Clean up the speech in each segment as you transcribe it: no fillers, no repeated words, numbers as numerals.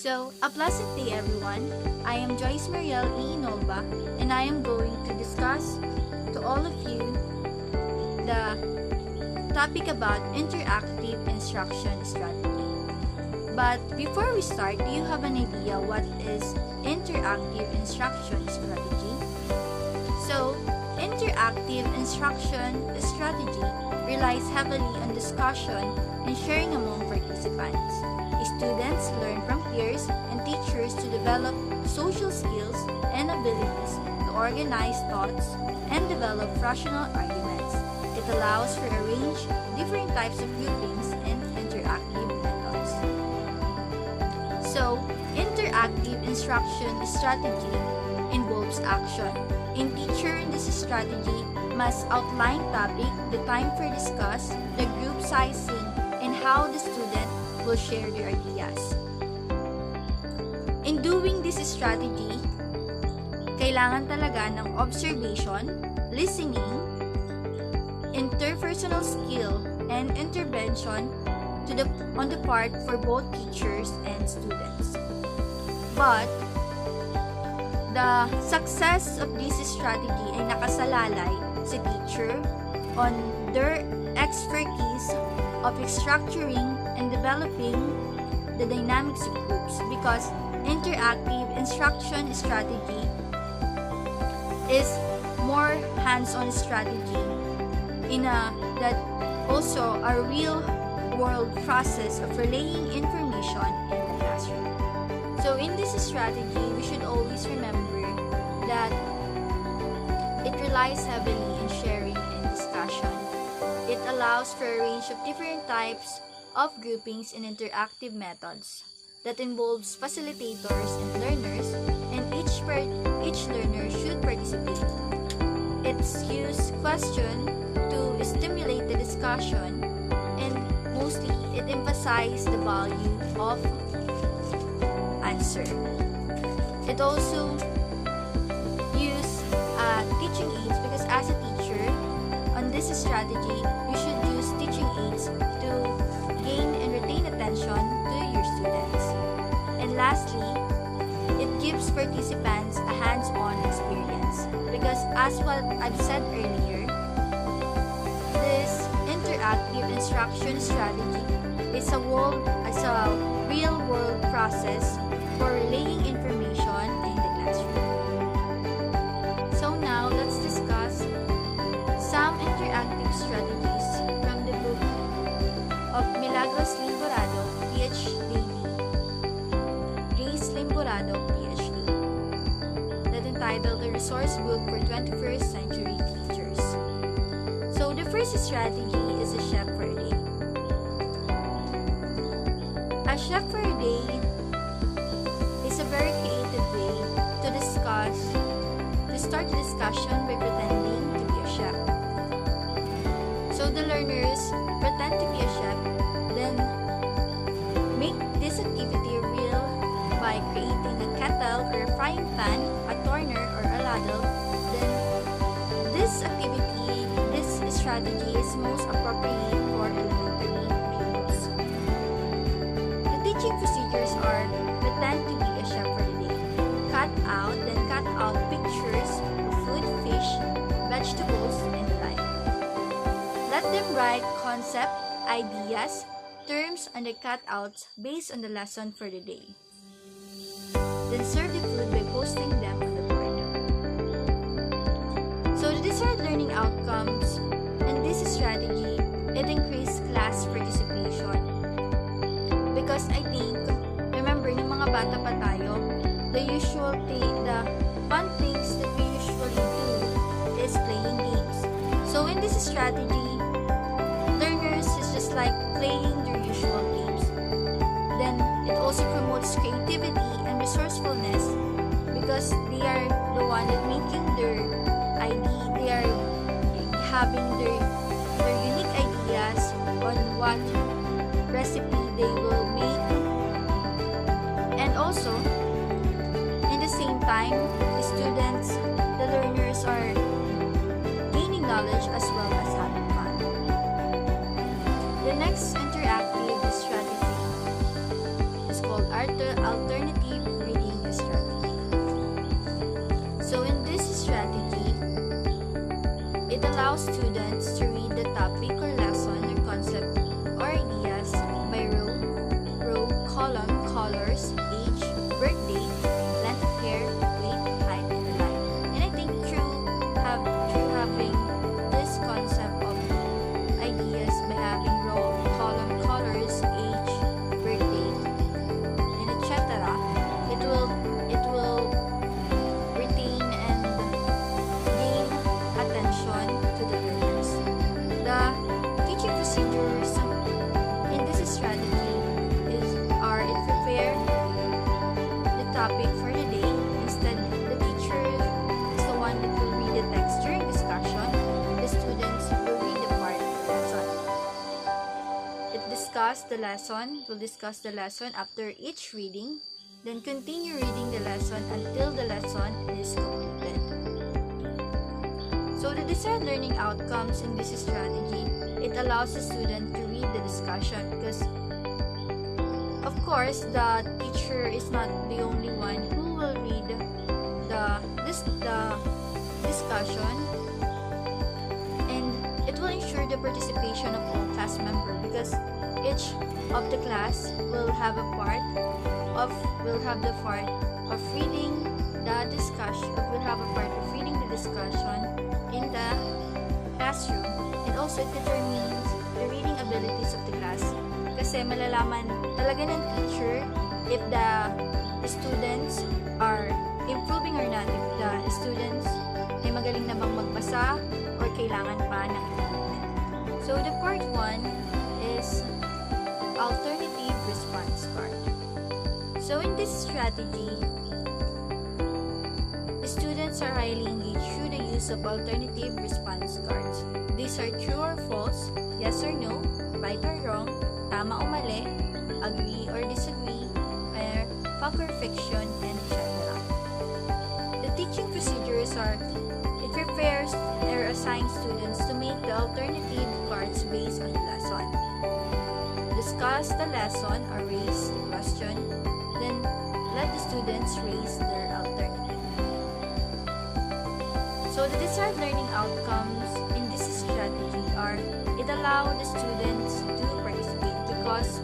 So, a pleasant day everyone. I am Joyce Mariel E. Inolba and I am going to discuss to all of you the topic about interactive instruction strategy. But before we start, do you have an idea what is interactive instruction strategy? So, interactive instruction strategy relies heavily on discussion and sharing among participants. Students learn from peers and teachers to develop social skills and abilities to organize thoughts and develop rational arguments. It allows for a range of different types of groupings and interactive methods. So, interactive instruction strategy involves action. In teacher, this strategy must outline topic, the time for discuss, the group sizing, and how the student will share their ideas. In doing this strategy, kailangan talaga ng observation, listening, interpersonal skill, and intervention on the part for both teachers and students. But the success of this strategy ay nakasalalay sa teacher on their expertise of structuring and developing the dynamics of groups, because interactive instruction strategy is more hands-on strategy that also a real world process of relaying information in the classroom. So in this strategy, we should always remember that it relies heavily in sharing and discussion. It allows for a range of different types of groupings and interactive methods that involves facilitators and learners, and each learner should participate. It's use question to stimulate the discussion, and mostly it emphasizes the value of answer. It also use teaching aids, because as a teacher, on this strategy, you should use teaching aids to gain and retain attention to your students. And lastly, it gives participants a hands-on experience, because as what I've said earlier, this interactive instruction strategy is a real-world process for relaying information in the classroom. So now, let's discuss some interactive strategies from the book of Milagros Limborado, PhD, Grace Limborado, PhD, that entitled The Resource Book for 21st Century Teachers. So the first strategy is a chef for a day. A chef for a day is a very creative way to start the discussion by pretending to be a chef. So the learners pretend to be a chef, then make this activity real by creating a kettle or a frying pan, a turner or a ladle. Then this strategy is most appropriate for elementary pupils. The teaching procedures are: pretend to be a chef for the day, cut out pictures of food, fish, vegetables, and the like. Let them write concept, ideas, terms on the cutouts based on the lesson for the day. Then serve the food by posting them on the board. So the desired learning outcomes in this strategy, it increased class participation. Because I think, remember, ng mga bata pa tayo, the fun things that we usually do is playing games. So in this strategy, learners is just like playing their usual games. Then it also promotes creativity and resourcefulness, because they are the one that making their idea, they are having their unique ideas on what recipe they will make. And also, in the same time, the learners are gaining knowledge as well as having fun. The next interactive strategy is called alternative reading strategy. So in this strategy, it allows students to read the topic or lesson or concept or ideas by row, column, colors, age, birth date, length of hair, weight, height, and the like. And I think through having this concept of ideas by having row, column, colors, age, birth date, and etc., it will retain and gain attention to the learners. The teaching procedures in this strategy are it prepare the topic for the day. Instead, the teacher is the one that will read the text during discussion. The students will read the part of the lesson. Will discuss the lesson after each reading, then continue reading the lesson until the lesson is completed. So the desired learning outcomes in this strategy, it allows the student to read the discussion because of course the teacher is not the only one who will read the discussion, and it will ensure the participation of all class members because each of the class will have the part of reading the discussion, in the classroom, and also it determines the reading abilities of the class kasi malalaman talaga ng teacher if the students are improving or not, if the students ay magaling na bang magbasa or kailangan pa ng improvement. So the part 1 is alternative response card. So in this strategy, students are highly engaged through the use of alternative response cards. These are true or false, yes or no, right or wrong, tama o mali, agree or disagree, fact or fiction, and etc. The teaching procedures are it prepares or assigns students to make the alternative cards based on the lesson. Discuss the lesson or raise the question, then let the students raise their alternative. So the desired learning outcomes in this strategy are it allows the students to participate because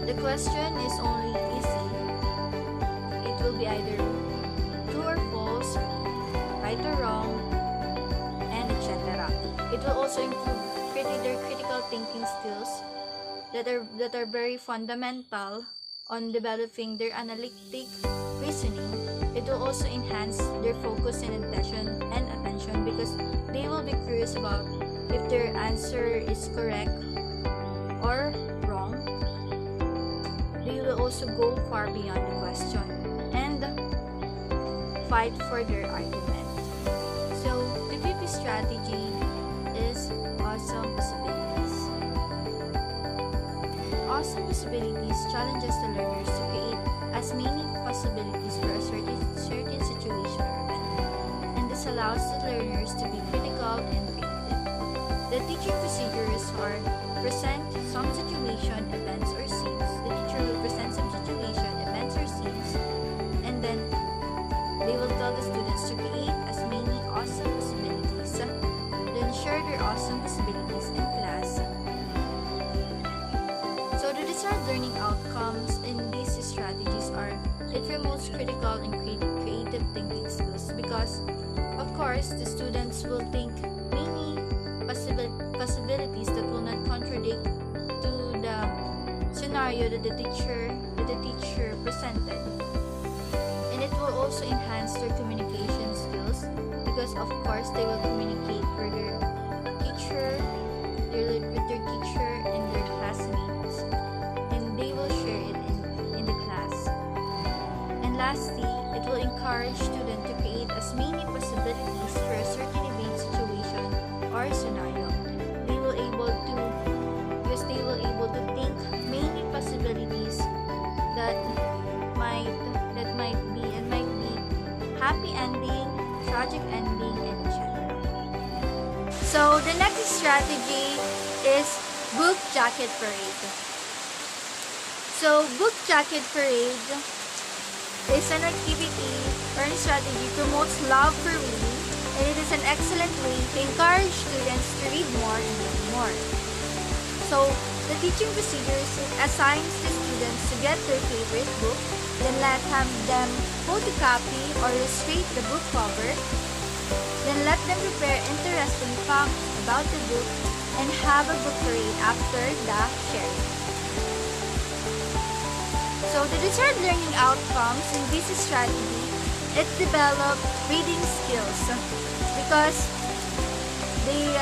the question is only easy. It will be either true or false, right or wrong, and etc. It will also improve their critical thinking skills that are very fundamental on developing their analytic reasoning. It will also enhance their focus and attention because they will be curious about if their answer is correct or wrong. They will also go far beyond the question and fight for their argument. So the fifth strategy is awesome possibilities. Awesome possibilities challenges the learners to create as many possibilities for a certain situation or event, and this allows the learners to be critical and creative. The teaching procedures are present some situation, events, or scenes. The teacher will present some situation, events, or scenes, and then they will tell the students to create as many awesome possibilities, then share their awesome possibilities in class. So the desired learning outcomes in these strategies are it promotes critical and creative thinking skills because of course the students will think many possibilities that will not contradict to the scenario that the teacher presented, and it will also enhance their communication skills because of course they will communicate with their teacher and their classmates, and they will share it in the class. And lastly, it will encourage students to create as many possibilities for a certain event, situation, or scenario. They will able to think many possibilities that might be happy ending, tragic ending, and etc. So the next strategy is book jacket parade. So, book jacket parade is an activity or a strategy promotes love for reading, and it is an excellent way to encourage students to read more and learn more. So, the teaching procedures assigns the students to get their favorite book, then let them photocopy or illustrate the book cover, then let them prepare interesting facts about the book, and have a book parade after the sharing. So the desired learning outcomes in this strategy, it developed reading skills because the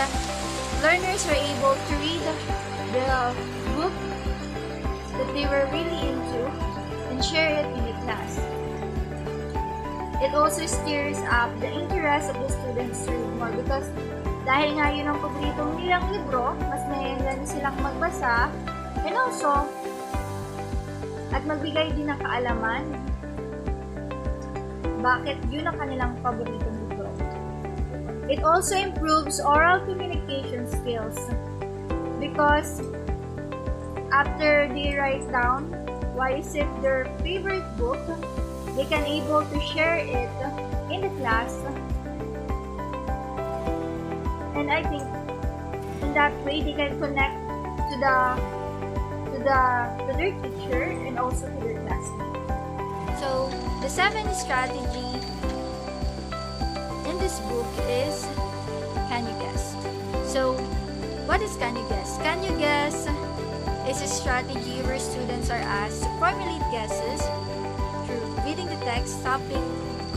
learners were able to read the book that they were really into and share it in the class. It also stirs up the interest of the students to read more because dahil nga yun ang paboritong nilang libro, mas nailan silang magbasa, and also at magbigay din ng kaalaman bakit yun ang kanilang paboritong libro. It also improves oral communication skills because after they write down why is it their favorite book, they can able to share it in the class, and I think in that way they can connect to their teacher and also to their classmates. So the 7th strategy in this book is Can You Guess? So what is Can You Guess? Can You Guess is a strategy where students are asked to formulate guesses through reading the text, topic,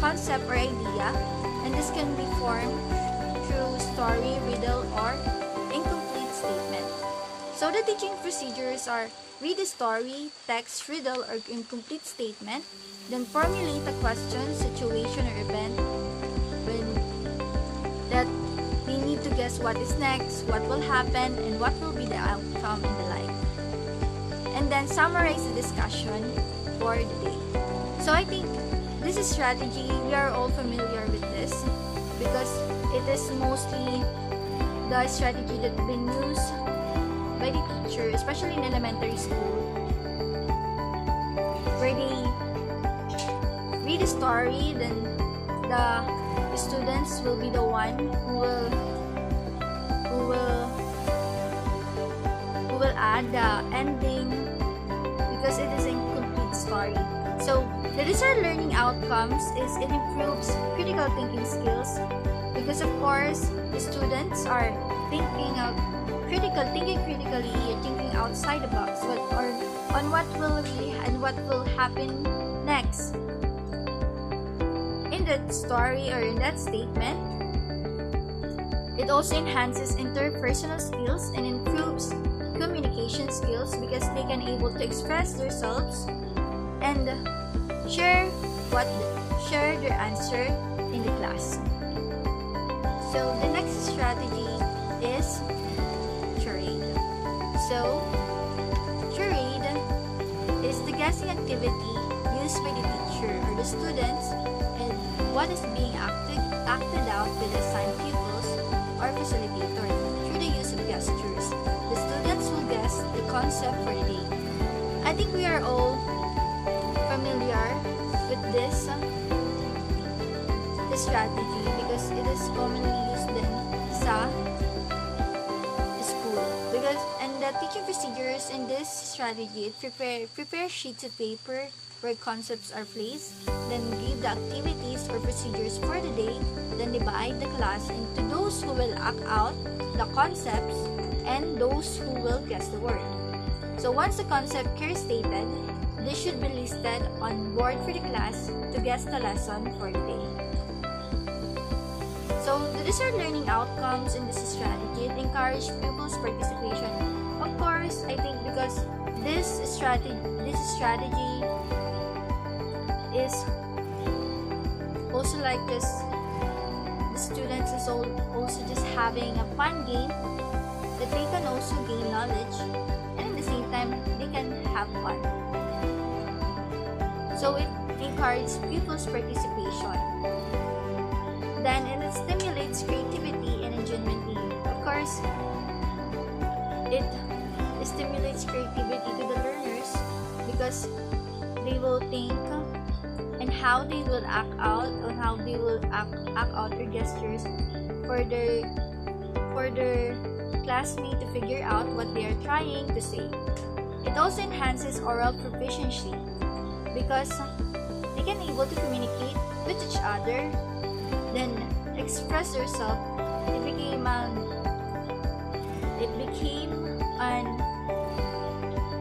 concept, or idea, and this can be formed through story, riddle, or incomplete statement. So the teaching procedures are read a story, text, riddle, or incomplete statement, then formulate a question, situation, or event when that they need to guess what is next, what will happen, and what will be the outcome in the life. And then summarize the discussion for the day. So I think this is strategy, we are all familiar with this because it is mostly the strategy that's been used by the teacher, especially in elementary school, where they read a story, then the students will be the one who will add the ending because it is a complete story. So the desired learning outcomes is it improves critical thinking skills because of course the students are thinking critically and thinking outside the box on what will be and what will happen next in that story or in that statement. It also enhances interpersonal skills and improves communication skills because they can able to express themselves and share their answer in the class. So the next strategy is charade. So charade is the guessing activity used by the teacher or the students and what is being acted out with assigned pupils or facilitator through the use of gestures. The students will guess the concept for the day. I think we are all familiar with this strategy because it is commonly used in sa school. And the teaching procedures in this strategy, prepare sheets of paper where concepts are placed, then give the activities or procedures for the day, then divide the class into those who will act out the concepts and those who will guess the word. So once the concept is stated, this should be listed on board for the class to guess the lesson for the day. So the desired learning outcomes in this strategy, it encourage pupils' participation. Of course, I think because this strategy is also like this, the students is also just having a fun game that they can also gain knowledge and at the same time they can have fun. So it encourages pupils' participation. Then it stimulates creativity and ingenuity. Of course, it stimulates creativity to the learners because they will think and how they will act out, on how they will act out their gestures for their classmate to figure out what they are trying to say. It also enhances oral proficiency because they can able to communicate with each other, then express themselves. It became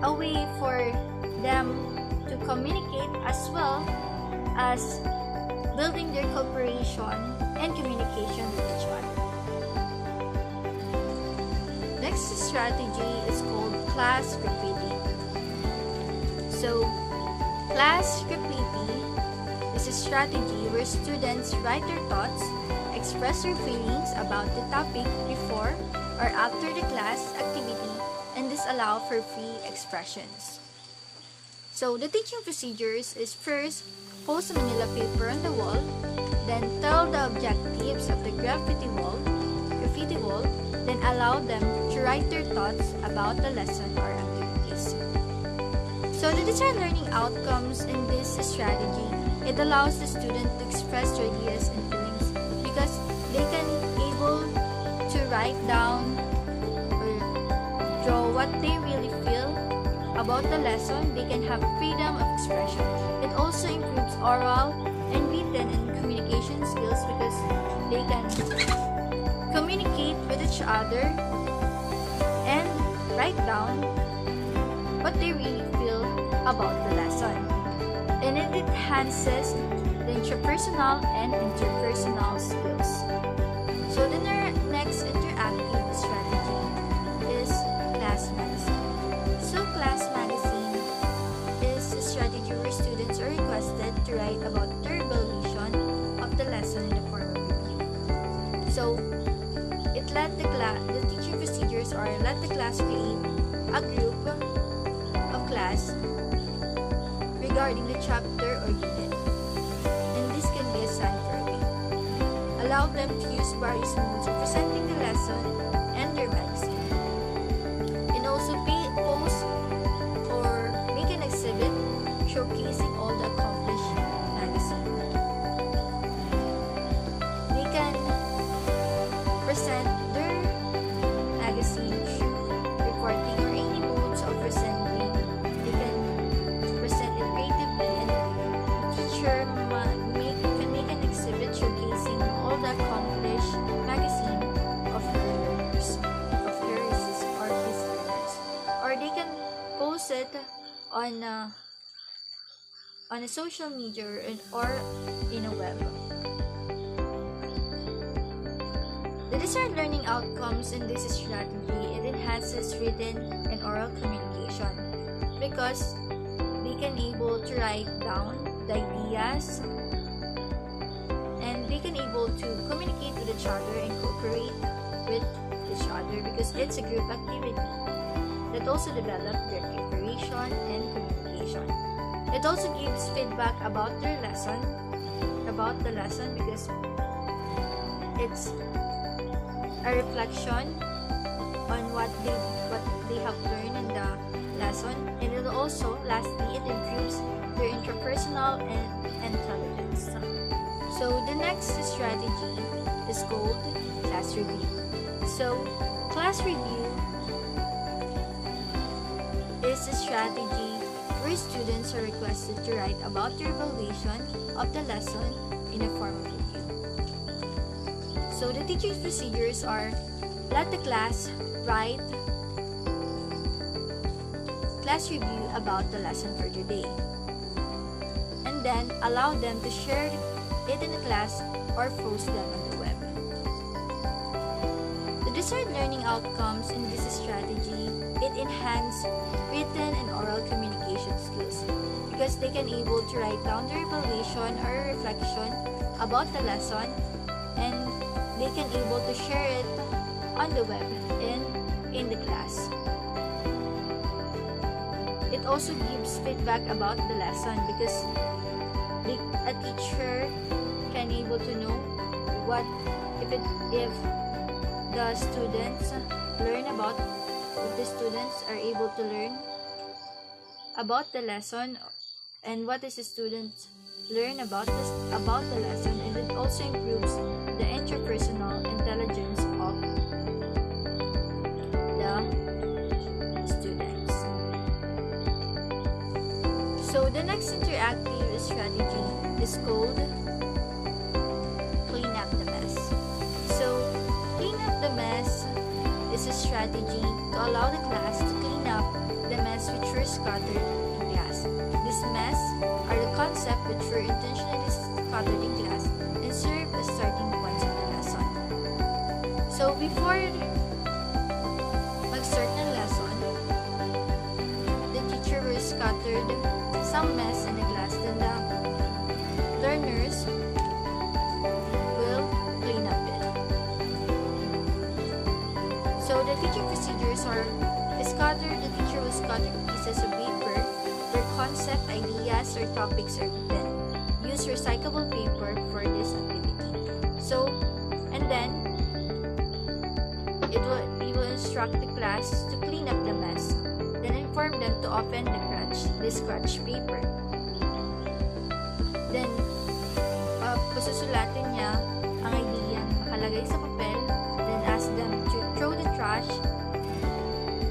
a way for them to communicate as well as building their cooperation and communication with each other. Next strategy is called class repeating. So, class repeating is a strategy where students write their thoughts, express their feelings about the topic before or after the class activity, and this allow for free expressions. So, the teaching procedures is first, post a manila paper on the wall, then tell the objectives of the graffiti wall, then allow them to write their thoughts about the lesson or activities. So the desired learning outcomes in this strategy, it allows the student to express their ideas and feelings because they can able to write down or draw what they really feel about the lesson. They can have freedom of expression. It also improves oral and written and communication skills because they can communicate with each other and write down what they really feel about the lesson. And it enhances the intrapersonal and interpersonal skills. So the next interactive strategy is class magazine. So class magazine is a strategy where students are requested to write about their evaluation of the lesson in the form of review. So it let the teaching procedures are let the class create a group of class regarding the chapter or unit, and this can be assigned for a week. Allow them to use various modes of presenting the lesson and their magazine, and also post or make an exhibit showcasing all the accomplished magazine. They can present their magazine through reporting or any modes of presenting. They can present it creatively, and the teacher can make an exhibit showcasing all the accomplished magazine of her learners, of hers or his learners. Or they can post it on a social media or in a web. The desired learning outcomes in this strategy, it enhances written and oral communication because they can able to write down the ideas and they can able to communicate with each other and cooperate with each other because it's a group activity that also develop their cooperation and communication. It also gives feedback about the lesson because it's a reflection on what they have learned in the lesson, and it also lastly it improves their interpersonal and intelligence. So the next strategy is called class review. So class review is a strategy where students are requested to write about their evaluation of the lesson in a form of review. So the teaching procedures are let the class write class review about the lesson for the day, and then allow them to share it in the class or post them on the web. The desired learning outcomes in this strategy, it enhances written and oral communication skills because they can able to write down their evaluation or reflection about the lesson, and they can able to share it on the web and in the class. It also gives feedback about the lesson because a teacher can able to know what if the students learn about, if the students are able to learn about the lesson and what does the student learn about the lesson, and it also improves the interpersonal intelligence of the students. So the next interactive strategy is called clean up the mess. So clean up the mess is a strategy to allow the class to clean up the mess which were scattered in class. This mess are the concepts which were intentionally scattered in class and serve as starting points of the lesson. So before mag-start ng lesson, the teacher will scattered some mess in the class, then the learners will clean up it. So the teaching procedures are the teacher will scatter pieces of paper where concept, ideas, or topics are written. Use recyclable paper for this activity. So, and then he will instruct the class to clean up the mess. Then inform them to open the scratch paper. Then, pasusulatin niya ang idea nakalagay sa papel. Then ask them to throw the trash.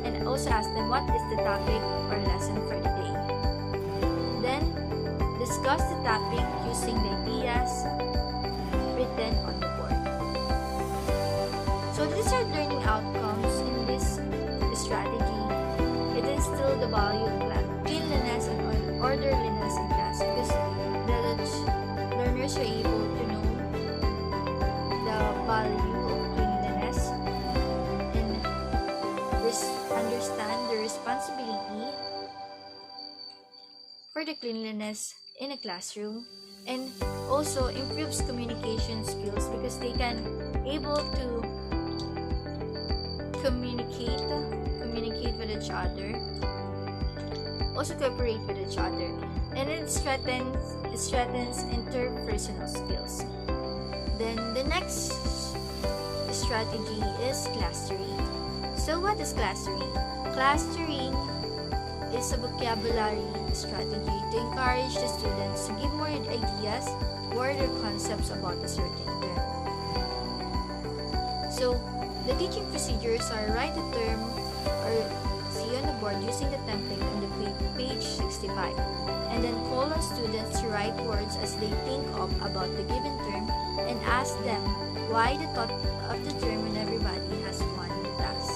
And also ask them what is the topic or lesson for the day. Then, discuss the topic using the ideas written on the board. So, these are learning outcomes in this strategy. It instills the value of cleanliness and orderliness in class because the learners are able to know the value of cleanliness and understand the responsibility for the cleanliness in a classroom, and also improves communication skills because they can able to communicate with each other, also cooperate with each other, and it strengthens interpersonal skills. Then the next strategy is clustering. So what is clustering? Clustering is a vocabulary strategy to encourage the students to give more ideas, word, or concepts about a certain term. So the teaching procedures are write a term or see on the board using the template on the page 65, and then call on students to write words as they think of about the given term and ask them why the thought of the term when everybody has one task.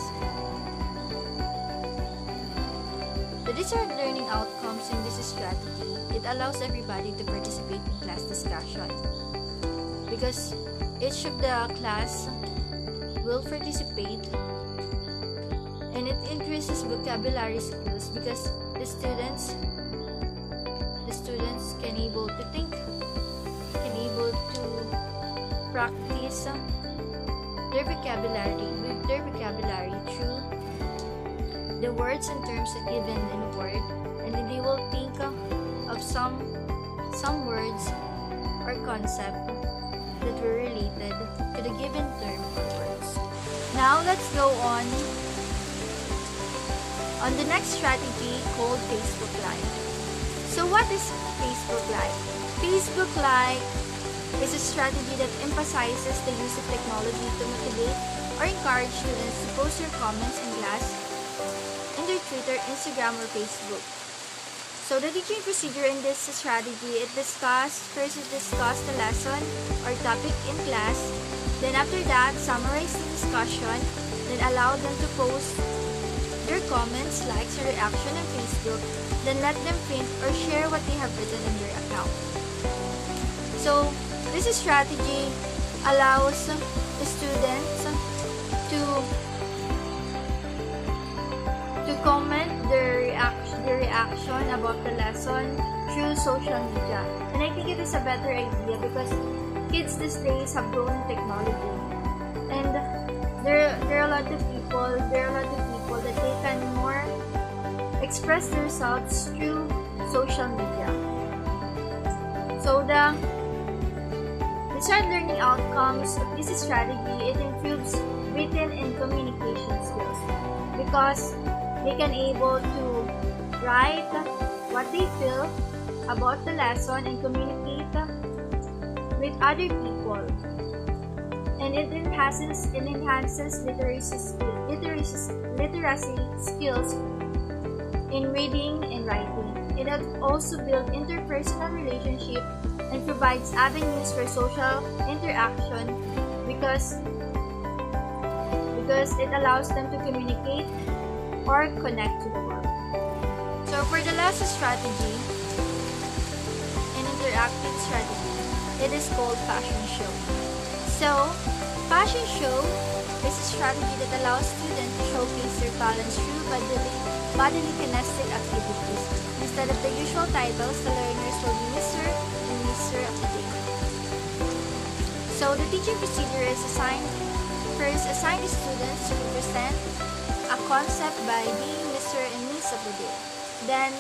The desired learning outcomes in this strategy, it allows everybody to participate in class discussion because each of the class will participate, and it increases vocabulary skills because the students can able to think, can able to practice their vocabulary through the words and terms given in a word, and then they will think of some words or concept that were related to the given term or words. Now let's go on the next strategy called Facebook Live. So what is Facebook Live? Facebook Live is a strategy that emphasizes the use of technology to motivate or encourage students to post their comments in class in their Twitter, Instagram, or Facebook. So the teaching procedure in this strategy, first it discuss the lesson or topic in class, then after that, summarize the discussion, then allow them to post their comments, likes, or reaction on Facebook, then let them print or share what they have written in their account. So this strategy allows the students to comment their reaction about the lesson through social media. And I think it is a better idea because kids these days have grown in technology, and there are a lot of people that they can more express themselves through social media. So the desired learning outcomes of this strategy, it improves written and communication skills because they can able to write what they feel about the lesson and communicate with other people. And it enhances literacy skills in reading and writing. It also builds interpersonal relationship and provides avenues for social interaction because it allows them to communicate or connect to the world. So for the last strategy, an interactive strategy, it is called fashion show. So, fashion show is a strategy that allows students to showcase their talents through bodily kinesthetic activities. Instead of the usual titles, the learners will be Mr. and Mr. of the day. So, the teaching procedure is first assign the students to represent a concept by being Mr. and Miss of the day. Then,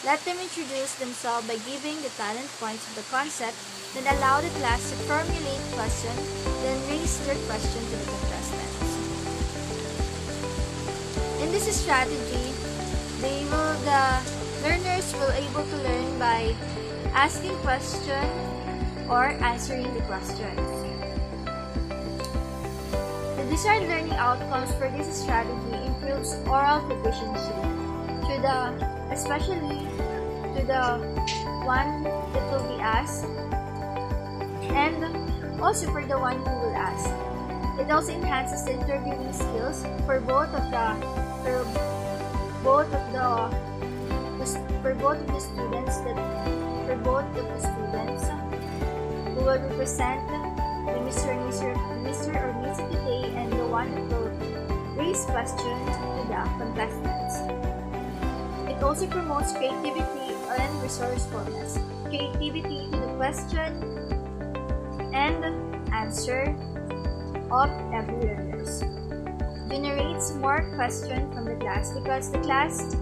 let them introduce themselves by giving the talent points of the concept, then allow the class to formulate questions, then raise their question to the contestants. In this strategy, the learners will able to learn by asking questions or answering the questions. The desired learning outcomes for this strategy improves oral proficiency, especially to the one that will be asked, and also for the one who will ask. It also enhances the interviewing skills for both of the students who will represent the Mr. or Miss of the day and the one that will raise questions to the contestants. It also promotes creativity and resourcefulness. Creativity to the question and answer of every learners. Generates more questions from the class because the class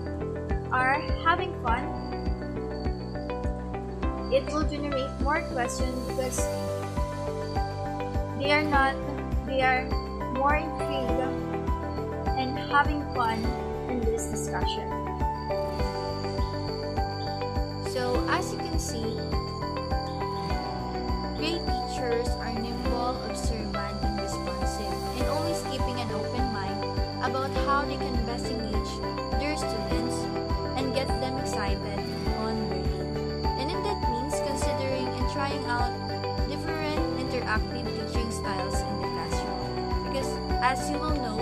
are having fun. It will generate more questions because they are more intrigued and having fun in this discussion. So as you can see, great teachers are nimble, observant, and responsive, and always keeping an open mind about how they can best engage their students and get them excited on learning. And in that means considering and trying out different interactive teaching styles in the classroom. Because as you will know,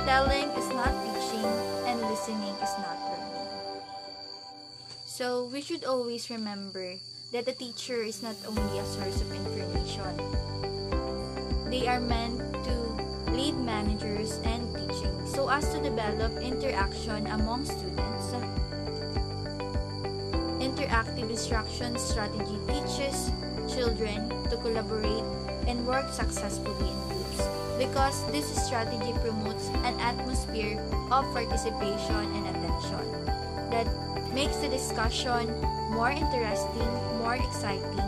telling is not teaching and listening is not learning. So we should always remember that a teacher is not only a source of information. They are meant to lead managers and teaching so as to develop interaction among students. Interactive instruction strategy teaches children to collaborate and work successfully in groups because this strategy promotes an atmosphere of participation and attention that makes the discussion more interesting, more exciting,